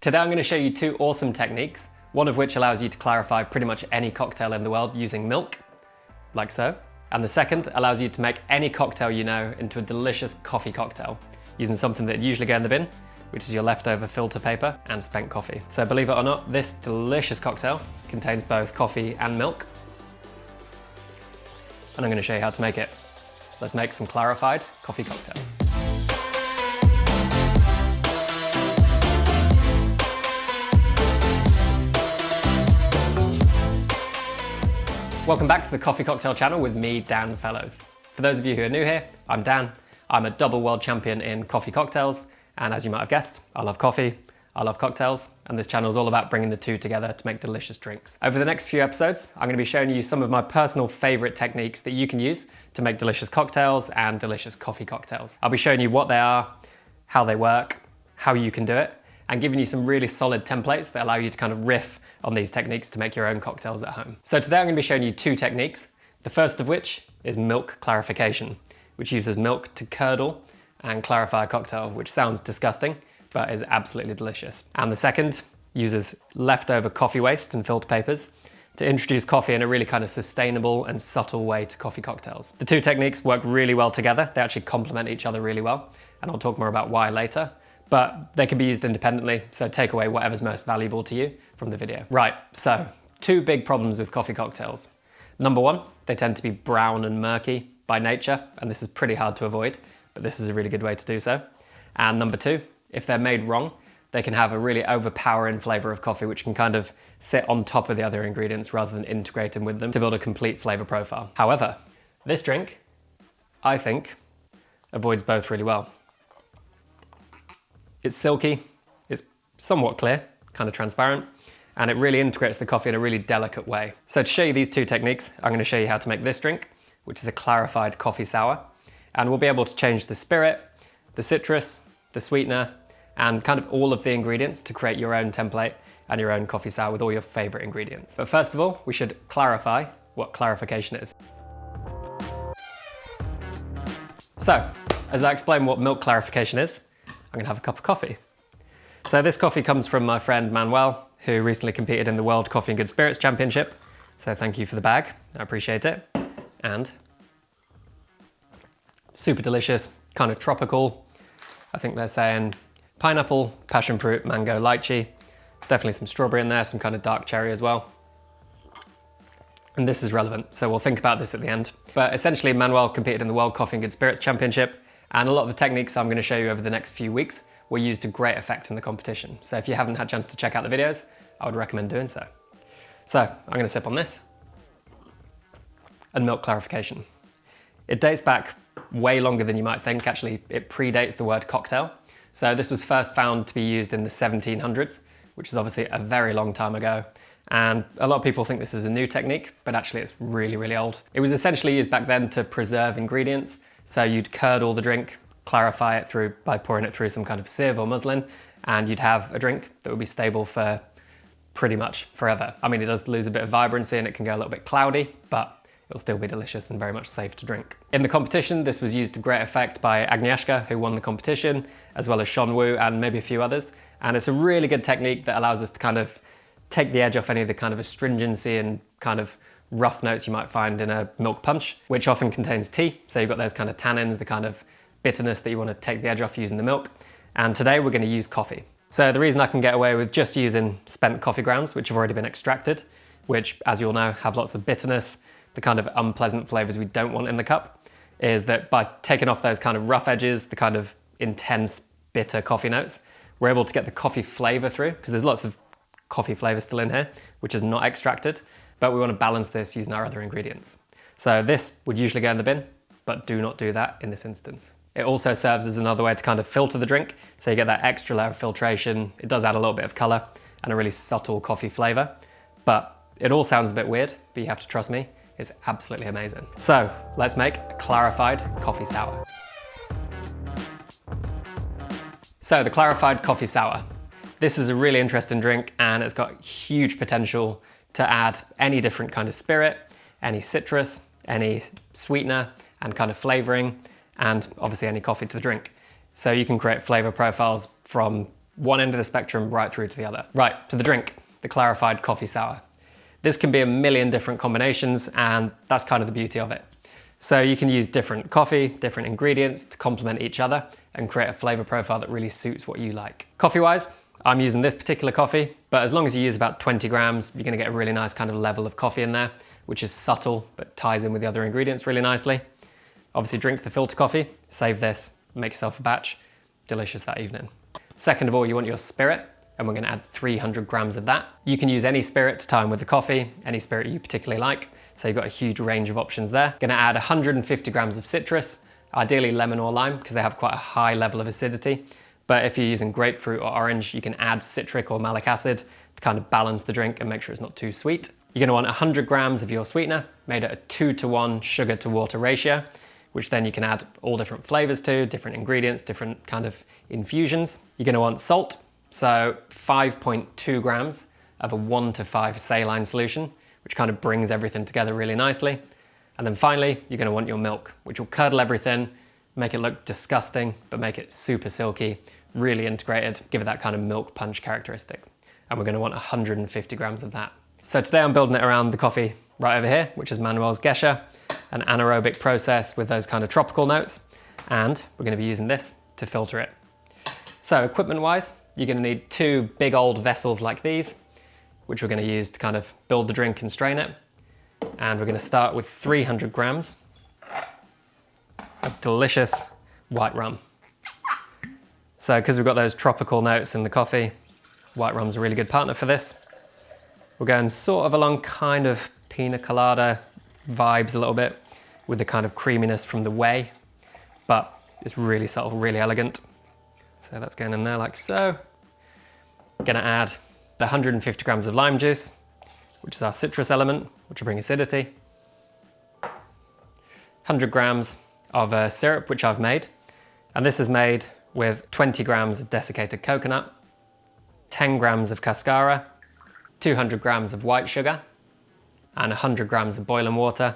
Today I'm going to show you two awesome techniques, one of which allows you to clarify pretty much any cocktail in the world using milk, like so, and the second allows you to make any cocktail you know into a delicious coffee cocktail, using something that usually go in the bin, which is your leftover filter paper and spent coffee. So believe it or not, this delicious cocktail contains both coffee and milk, and I'm going to show you how to make it. Let's make some clarified coffee cocktails. Welcome back to the Coffee Cocktail channel with me, Dan Fellows. For those of you who are new here, I'm Dan. I'm a double world champion in coffee cocktails, and as you might have guessed, I love coffee, I love cocktails, and this channel is all about bringing the two together to make delicious drinks. Over the next few episodes, I'm going to be showing you some of my personal favorite techniques that you can use to make delicious cocktails and delicious coffee cocktails. I'll be showing you what they are, how they work, how you can do it, and giving you some really solid templates that allow you to kind of riff on these techniques to make your own cocktails at home. So today I'm going to be showing you two techniques, the first of which is milk clarification, which uses milk to curdle and clarify a cocktail, which sounds disgusting, but is absolutely delicious. And the second uses leftover coffee waste and filter papers to introduce coffee in a really kind of sustainable and subtle way to coffee cocktails. The two techniques work really well together. They actually complement each other really well, and I'll talk more about why later. But they can be used independently, so take away whatever's most valuable to you from the video. Right, so two big problems with coffee cocktails. Number one, they tend to be brown and murky by nature, and this is pretty hard to avoid, but this is a really good way to do so. And number two, if they're made wrong, they can have a really overpowering flavor of coffee, which can kind of sit on top of the other ingredients rather than integrating with them to build a complete flavor profile. However, this drink, I think, avoids both really well. It's silky, it's somewhat clear, kind of transparent, and it really integrates the coffee in a really delicate way. So to show you these two techniques, I'm going to show you how to make this drink, which is a clarified coffee sour, and we'll be able to change the spirit, the citrus, the sweetener, and kind of all of the ingredients to create your own template and your own coffee sour with all your favorite ingredients. But first of all, we should clarify what clarification is. So, as I explain what milk clarification is, I'm gonna have a cup of coffee. So this coffee comes from my friend Manuel, who recently competed in the World Coffee and Good Spirits Championship. So thank you for the bag, I appreciate it. And super delicious, kind of tropical. I think they're saying pineapple, passion fruit, mango, lychee. Definitely some strawberry in there, some kind of dark cherry as well. And this is relevant, so we'll think about this at the end. But essentially, Manuel competed in the World Coffee and Good Spirits Championship, and a lot of the techniques I'm going to show you over the next few weeks were used to great effect in the competition. So if you haven't had a chance to check out the videos, I would recommend doing so. So I'm going to sip on this. And milk clarification. It dates back way longer than you might think. Actually, it predates the word cocktail. So this was first found to be used in the 1700s, which is obviously a very long time ago. And a lot of people think this is a new technique, but actually it's really, really old. It was essentially used back then to preserve ingredients. So you'd curdle the drink, clarify it through by pouring it through some kind of sieve or muslin, and you'd have a drink that would be stable for pretty much forever. I mean, it does lose a bit of vibrancy and it can go a little bit cloudy, but it'll still be delicious and very much safe to drink. In the competition, this was used to great effect by Agnieszka, who won the competition, as well as Sean Wu and maybe a few others. And it's a really good technique that allows us to kind of take the edge off any of the kind of astringency and kind of rough notes you might find in a milk punch, which often contains tea. So you've got those kind of tannins, the kind of bitterness that you want to take the edge off using the milk. And today we're going to use coffee. So the reason I can get away with just using spent coffee grounds, which have already been extracted, which, as you all know, have lots of bitterness, the kind of unpleasant flavors we don't want in the cup, is that by taking off those kind of rough edges, the kind of intense, bitter coffee notes, we're able to get the coffee flavor through, because there's lots of coffee flavor still in here, which is not extracted. But we want to balance this using our other ingredients. So this would usually go in the bin, but do not do that in this instance. It also serves as another way to kind of filter the drink, so you get that extra layer of filtration. It does add a little bit of color and a really subtle coffee flavor, but it all sounds a bit weird, but you have to trust me, it's absolutely amazing. So let's make a clarified coffee sour. So the clarified coffee sour. This is a really interesting drink and it's got huge potential to add any different kind of spirit, any citrus, any sweetener and kind of flavoring, and obviously any coffee to the drink. So you can create flavor profiles from one end of the spectrum right through to the other. Right, to the drink, the clarified coffee sour. This can be a million different combinations, and that's kind of the beauty of it. So you can use different coffee, different ingredients to complement each other and create a flavor profile that really suits what you like. Coffee-wise, I'm using this particular coffee, but as long as you use about 20 grams, you're gonna get a really nice kind of level of coffee in there, which is subtle, but ties in with the other ingredients really nicely. Obviously drink the filter coffee, save this, make yourself a batch, delicious that evening. Second of all, you want your spirit, and we're gonna add 300 grams of that. You can use any spirit to tie in with the coffee, any spirit you particularly like, so you've got a huge range of options there. Gonna add 150 grams of citrus, ideally lemon or lime, because they have quite a high level of acidity. But if you're using grapefruit or orange, you can add citric or malic acid to kind of balance the drink and make sure it's not too sweet. You're gonna want 100 grams of your sweetener, made at a 2-to-1 sugar to water ratio, which then you can add all different flavors to, different ingredients, different kind of infusions. You're gonna want salt, so 5.2 grams of a 1-to-5 saline solution, which kind of brings everything together really nicely. And then finally, you're gonna want your milk, which will curdle everything, make it look disgusting, but make it super silky, really integrated, give it that kind of milk punch characteristic. And we're gonna want 150 grams of that. So today I'm building it around the coffee right over here, which is Manuel's Gesher, an anaerobic process with those kind of tropical notes. And we're gonna be using this to filter it. So equipment-wise, you're gonna need 2 big old vessels like these, which we're gonna use to kind of build the drink and strain it. And we're gonna start with 300 grams of delicious white rum. So because we've got those tropical notes in the coffee, white rum's a really good partner for this. We're going sort of along kind of pina colada vibes a little bit with the kind of creaminess from the whey, but it's really subtle, really elegant. So that's going in there like so. Gonna add the 150 grams of lime juice, which is our citrus element, which will bring acidity. 100 grams of syrup, which I've made. And this is made with 20 grams of desiccated coconut, 10 grams of cascara, 200 grams of white sugar, and 100 grams of boiling water.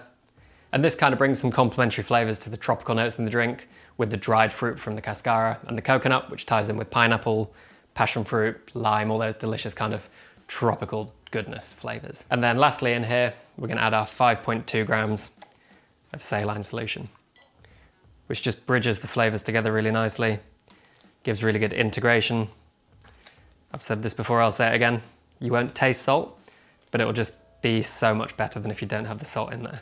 And this kind of brings some complementary flavors to the tropical notes in the drink with the dried fruit from the cascara and the coconut, which ties in with pineapple, passion fruit, lime, all those delicious kind of tropical goodness flavors. And then lastly in here, we're gonna add our 5.2 grams of saline solution, which just bridges the flavors together really nicely, gives really good integration. I've said this before, I'll say it again. You won't taste salt, but it will just be so much better than if you don't have the salt in there.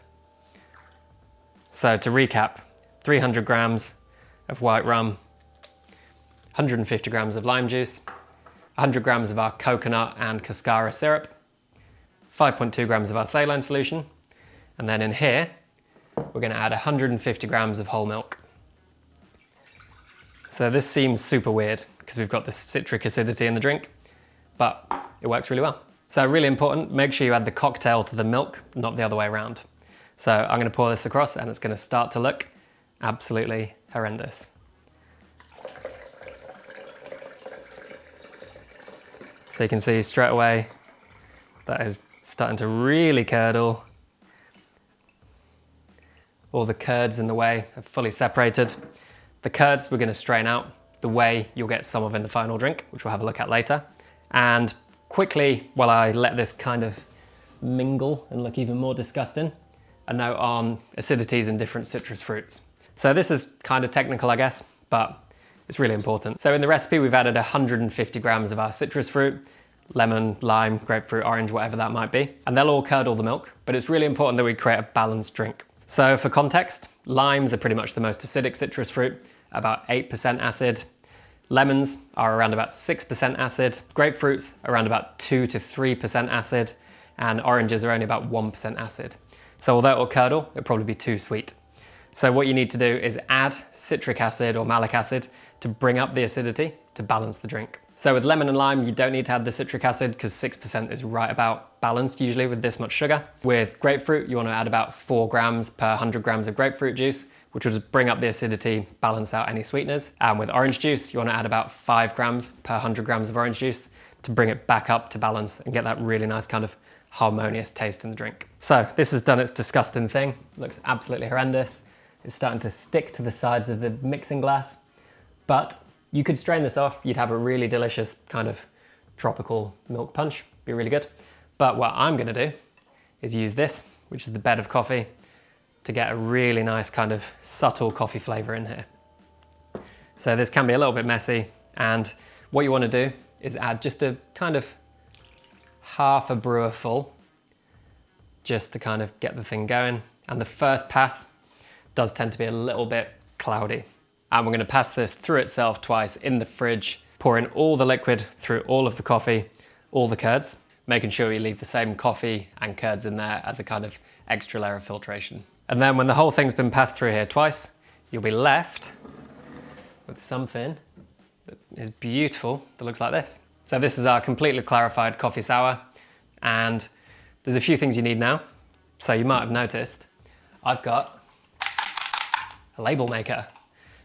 So to recap, 300 grams of white rum, 150 grams of lime juice, 100 grams of our coconut and cascara syrup, 5.2 grams of our saline solution, and then in here, we're gonna add 150 grams of whole milk. So this seems super weird because we've got this citric acidity in the drink, but it works really well. So really important, make sure you add the cocktail to the milk, not the other way around. So I'm gonna pour this across and it's gonna start to look absolutely horrendous. So you can see straight away that is starting to really curdle. All the curds in the whey are fully separated. The curds we're gonna strain out. The whey you'll get some of in the final drink, which we'll have a look at later. And quickly, while I let this kind of mingle and look even more disgusting, a note on acidities in different citrus fruits. So this is kind of technical, I guess, but it's really important. So in the recipe, we've added 150 grams of our citrus fruit, lemon, lime, grapefruit, orange, whatever that might be, and they'll all curdle the milk, but it's really important that we create a balanced drink. So for context, limes are pretty much the most acidic citrus fruit, about 8% acid. Lemons are around about 6% acid. Grapefruits around about 2 to 3% acid, and oranges are only about 1% acid. So although it'll curdle, it'll probably be too sweet. So what you need to do is add citric acid or malic acid to bring up the acidity to balance the drink. So with lemon and lime, you don't need to add the citric acid because 6% is right about balanced usually with this much sugar. With grapefruit, you want to add about 4 grams per 100 grams of grapefruit juice, which will just bring up the acidity, balance out any sweeteners. And with orange juice, you want to add about 5 grams per 100 grams of orange juice to bring it back up to balance and get that really nice kind of harmonious taste in the drink. So this has done its disgusting thing. It looks absolutely horrendous. It's starting to stick to the sides of the mixing glass, but You could strain this off, you'd have a really delicious kind of tropical milk punch, be really good. But what I'm gonna do is use this, which is the bed of coffee, to get a really nice kind of subtle coffee flavor in here. So this can be a little bit messy, and what you wanna do is add just a kind of half a brewer full, just to kind of get the thing going. And the first pass does tend to be a little bit cloudy. And we're gonna pass this through itself twice in the fridge, pouring all the liquid through all of the coffee, all the curds, making sure you leave the same coffee and curds in there as a kind of extra layer of filtration. And then when the whole thing's been passed through here twice, you'll be left with something that is beautiful, that looks like this. So this is our completely clarified coffee sour, and there's a few things you need now. So you might have noticed, I've got a label maker.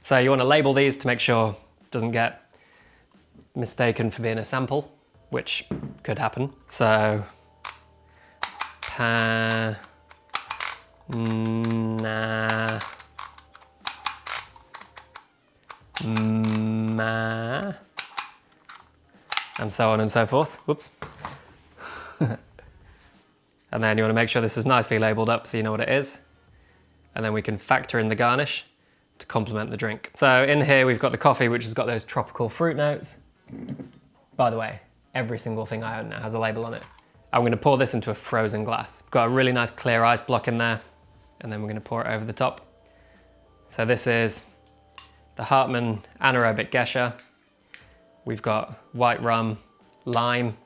So you want to label these to make sure it doesn't get mistaken for being a sample, which could happen. So, and so on and so forth. Whoops. And then you want to make sure this is nicely labeled up so you know what it is. And then we can factor in the garnish to complement the drink. So in here we've got the coffee, which has got those tropical fruit notes. By the way, every single thing I own now has a label on it. I'm going to pour this into a frozen glass. Got a really nice clear ice block in there, and then we're going to pour it over the top. So this is the Hartmann anaerobic Gesher. We've got white rum, lime,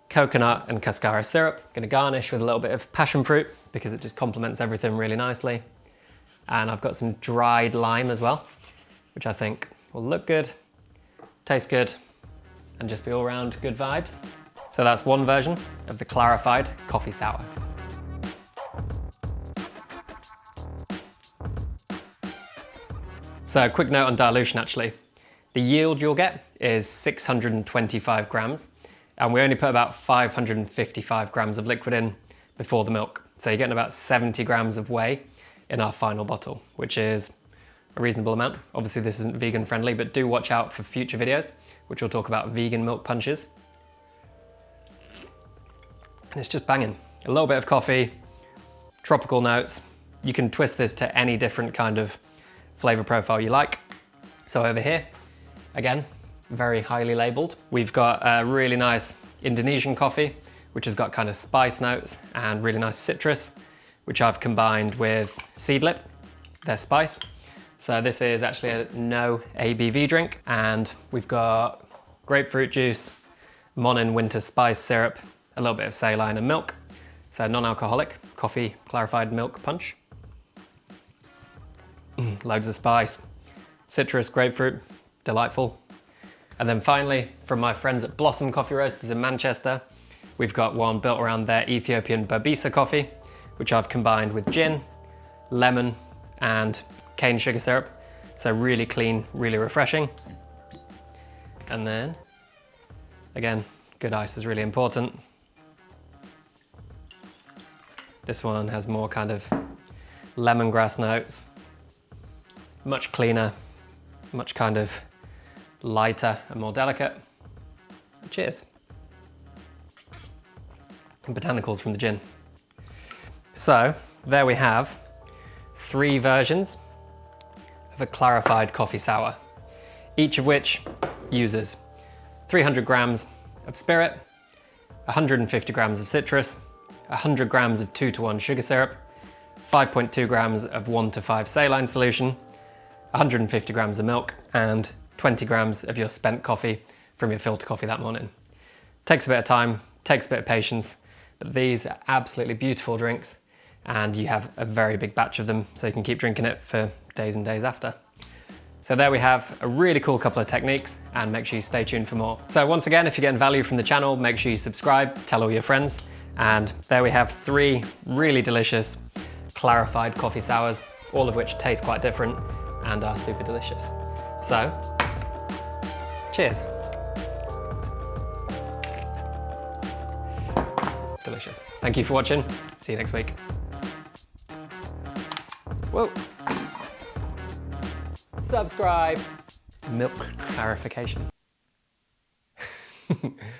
coconut and cascara syrup. Going to garnish with a little bit of passion fruit because it just complements everything really nicely. And I've got some dried lime as well, which I think will look good, taste good, and just be all around good vibes. So that's one version of the clarified coffee sour. So a quick note on dilution actually. The yield you'll get is 625 grams, and we only put about 555 grams of liquid in before the milk. So you're getting about 70 grams of whey in our final bottle, which is a reasonable amount. Obviously this isn't vegan friendly, but do watch out for future videos, which will talk about vegan milk punches. And it's just banging. A little bit of coffee, tropical notes. You can twist this to any different kind of flavor profile you like. So over here, again, very highly labeled. We've got a really nice Indonesian coffee, which has got kind of spice notes and really nice citrus, which I've combined with Seedlip, their spice. So this is actually a no ABV drink, and we've got grapefruit juice, Monin winter spice syrup, a little bit of saline and milk. So non-alcoholic coffee clarified milk punch. Loads of spice, citrus, grapefruit, delightful. And then finally, from my friends at Blossom Coffee Roasters in Manchester, we've got one built around their Ethiopian Babisa coffee, which I've combined with gin, lemon, and cane sugar syrup. So really clean, really refreshing. And then, again, good ice is really important. This one has more kind of lemongrass notes, much cleaner, much kind of lighter and more delicate. Cheers. And botanicals from the gin. So there we have 3 versions of a clarified coffee sour, each of which uses 300 grams of spirit, 150 grams of citrus, 100 grams of 2:1 sugar syrup, 5.2 grams of 1:5 saline solution, 150 grams of milk, and 20 grams of your spent coffee from your filter coffee that morning. Takes a bit of time, takes a bit of patience, but these are absolutely beautiful drinks, and you have a very big batch of them so you can keep drinking it for days and days after. So there we have a really cool couple of techniques, and make sure you stay tuned for more. So once again, if you're getting value from the channel, make sure you subscribe, tell all your friends, and there we have 3 really delicious clarified coffee sours, all of which taste quite different and are super delicious. So, cheers. Delicious. Thank you for watching. See you next week. Whoa. Subscribe. milk clarification.